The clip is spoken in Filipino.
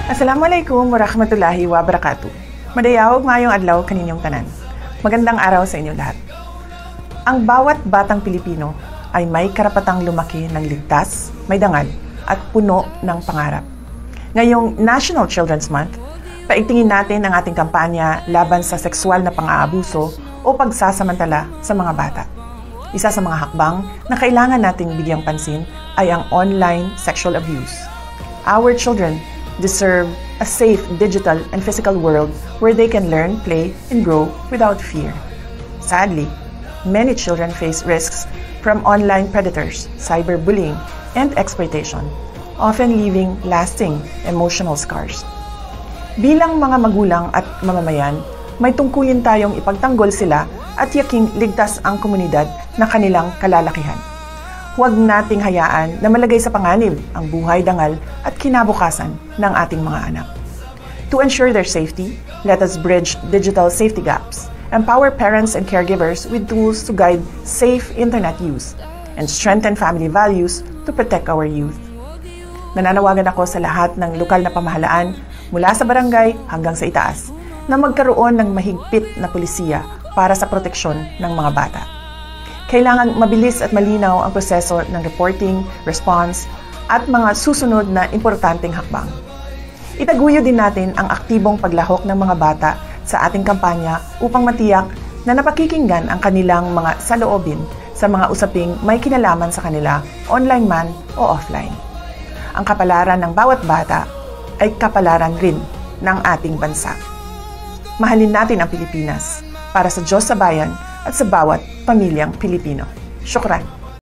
Assalamualaikum warahmatullahi wabarakatuh. Madayawag mayong adlaw kaninyong tanan. Magandang araw sa inyo lahat. Ang bawat batang Pilipino ay may karapatang lumaki ng ligtas, may dangal, at puno ng pangarap. Ngayong National Children's Month, paigtingin natin ang ating kampanya laban sa sexual na pang-aabuso o pagsasamantala sa mga bata. Isa sa mga hakbang na kailangan nating bigyang pansin ay ang online sexual abuse. Our children deserve a safe digital and physical world where they can learn, play, and grow without fear. Sadly, many children face risks from online predators, cyberbullying, and exploitation, often leaving lasting emotional scars. Bilang mga magulang at mamamayan, may tungkulin tayong ipagtanggol sila at yaking ligtas ang komunidad na kanilang kalalakihan. Huwag nating hayaan na malagay sa panganib ang buhay, dangal at kinabukasan ng ating mga anak. To ensure their safety, let us bridge digital safety gaps, empower parents and caregivers with tools to guide safe internet use, and strengthen family values to protect our youth. Nananawagan ako sa lahat ng lokal na pamahalaan mula sa barangay hanggang sa itaas na magkaroon ng mahigpit na pulisiya para sa proteksyon ng mga bata. Kailangan mabilis at malinaw ang proseso ng reporting, response, at mga susunod na importanteng hakbang. Itaguyo din natin ang aktibong paglahok ng mga bata sa ating kampanya upang matiyak na napakikinggan ang kanilang mga saloobin sa mga usaping may kinalaman sa kanila, online man o offline. Ang kapalaran ng bawat bata ay kapalaran rin ng ating bansa. Mahalin natin ang Pilipinas para sa Diyos sa bayan at sa bawat pamilyang Pilipino. Syukran.